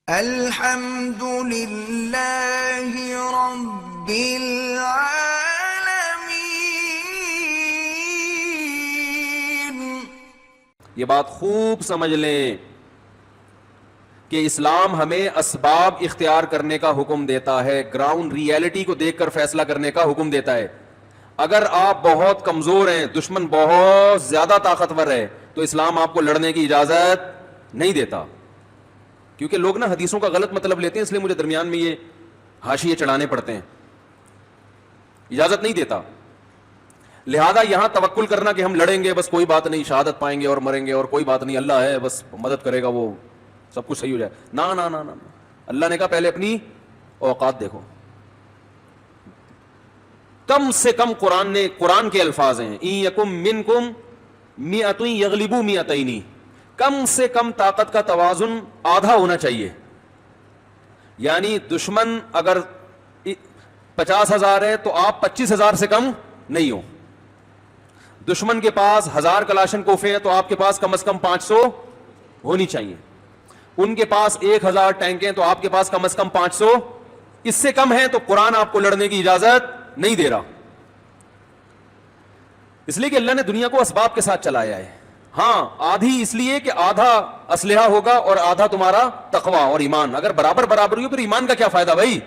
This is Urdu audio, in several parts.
الحمد للہ رب العالمین۔ یہ بات خوب سمجھ لیں کہ اسلام ہمیں اسباب اختیار کرنے کا حکم دیتا ہے، گراؤنڈ ریئلٹی کو دیکھ کر فیصلہ کرنے کا حکم دیتا ہے۔ اگر آپ بہت کمزور ہیں، دشمن بہت زیادہ طاقتور ہے، تو اسلام آپ کو لڑنے کی اجازت نہیں دیتا۔ کیونکہ لوگ نا حدیثوں کا غلط مطلب لیتے ہیں، اس لیے مجھے درمیان میں یہ حاشیے چڑھانے پڑتے ہیں۔ اجازت نہیں دیتا، لہذا یہاں توکل کرنا کہ ہم لڑیں گے، بس کوئی بات نہیں، شہادت پائیں گے اور مریں گے اور کوئی بات نہیں، اللہ ہے بس مدد کرے گا، وہ سب کچھ صحیح ہو جائے، نا نا نا نا۔ اللہ نے کہا پہلے اپنی اوقات دیکھو۔ کم سے کم قرآن کے الفاظ ہیں، ان یکم منکم مئۃ یغلبوا مئتین، کم سے کم طاقت کا توازن آدھا ہونا چاہیے۔ یعنی دشمن اگر 50,000 ہے تو آپ 25,000 سے کم نہیں ہو۔ دشمن کے پاس 1000 کلاشن کوفے ہیں تو آپ کے پاس کم از کم 500 ہونی چاہیے۔ ان کے پاس 1000 ٹینک ہیں تو آپ کے پاس کم از کم 500۔ اس سے کم ہے تو قرآن آپ کو لڑنے کی اجازت نہیں دے رہا، اس لیے کہ اللہ نے دنیا کو اسباب کے ساتھ چلایا ہے۔ ہاں آدھی اس لیے کہ آدھا اسلحہ ہوگا اور آدھا تمہارا تقوی اور ایمان۔ اگر برابر برابر ہوئی پھر ایمان کا کیا فائدہ بھائی؟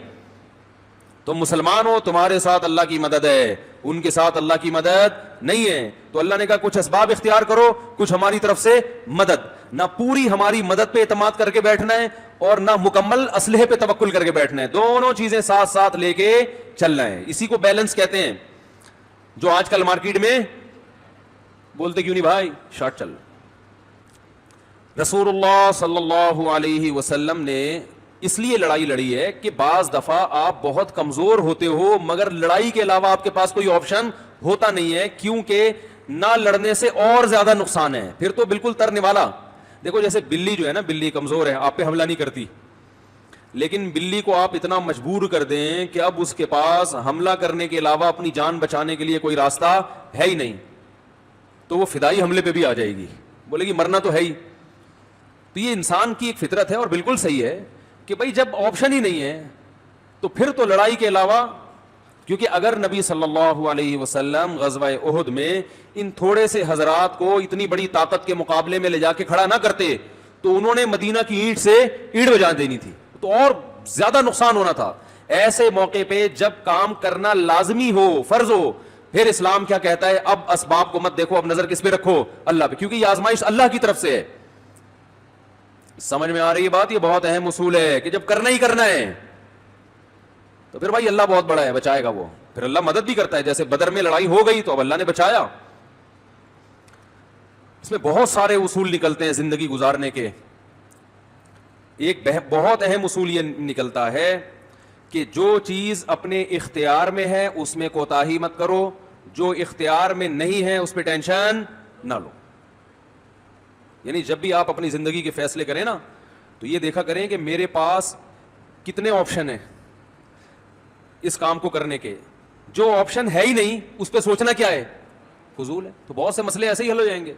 تم مسلمان ہو، تمہارے ساتھ اللہ کی مدد ہے، ان کے ساتھ اللہ کی مدد نہیں ہے۔ تو اللہ نے کہا کچھ اسباب اختیار کرو، کچھ ہماری طرف سے مدد۔ نہ پوری ہماری مدد پہ اعتماد کر کے بیٹھنا ہے اور نہ مکمل اسلحے پہ توکل کر کے بیٹھنا ہے، دونوں چیزیں ساتھ ساتھ لے کے چلنا ہے۔ اسی کو بیلنس کہتے ہیں، جو آج کل مارکیٹ میں بولتے کیوں نہیں بھائی شارٹ چل۔ رسول اللہ صلی اللہ علیہ وسلم نے اس لیے لڑائی لڑی ہے کہ بعض دفعہ آپ بہت کمزور ہوتے ہو مگر لڑائی کے علاوہ آپ کے پاس کوئی آپشن ہوتا نہیں ہے، کیونکہ نہ لڑنے سے اور زیادہ نقصان ہے، پھر تو بالکل ترنے والا۔ دیکھو جیسے بلی جو ہے نا، بلی کمزور ہے، آپ پہ حملہ نہیں کرتی، لیکن بلی کو آپ اتنا مجبور کر دیں کہ اب اس کے پاس حملہ کرنے کے علاوہ اپنی جان بچانے کے لیے کوئی راستہ ہے ہی نہیں، تو وہ فدائی حملے پہ بھی آ جائے گی، بولے گی مرنا تو ہے ہی۔ تو یہ انسان کی ایک فطرت ہے اور بالکل صحیح ہے کہ بھائی جب آپشن ہی نہیں ہے تو پھر تو لڑائی کے علاوہ، کیونکہ اگر نبی صلی اللہ علیہ وسلم غزوہ احد میں ان تھوڑے سے حضرات کو اتنی بڑی طاقت کے مقابلے میں لے جا کے کھڑا نہ کرتے تو انہوں نے مدینہ کی اینٹ سے اینٹ بجا دینی تھی، تو اور زیادہ نقصان ہونا تھا۔ ایسے موقع پہ جب کام کرنا لازمی ہو، فرض ہو، پھر اسلام کیا کہتا ہے؟ اب اسباب کو مت دیکھو، اب نظر کس پہ رکھو؟ اللہ پہ، کیونکہ یہ آزمائش اللہ کی طرف سے ہے۔ سمجھ میں آ رہی ہے بات؟ یہ بہت اہم اصول ہے کہ جب کرنا ہی کرنا ہے تو پھر بھائی اللہ بہت بڑا ہے، بچائے گا وہ، پھر اللہ مدد بھی کرتا ہے۔ جیسے بدر میں لڑائی ہو گئی تو اب اللہ نے بچایا۔ اس میں بہت سارے اصول نکلتے ہیں زندگی گزارنے کے۔ ایک بہت اہم اصول یہ نکلتا ہے کہ جو چیز اپنے اختیار میں ہے اس میں کوتاہی مت کرو، جو اختیار میں نہیں ہے اس پہ ٹینشن نہ لو۔ یعنی جب بھی آپ اپنی زندگی کے فیصلے کریں نا تو یہ دیکھا کریں کہ میرے پاس کتنے آپشن ہیں اس کام کو کرنے کے۔ جو آپشن ہے ہی نہیں اس پہ سوچنا کیا ہے؟ فضول ہے۔ تو بہت سے مسئلے ایسے ہی حل ہو جائیں گے۔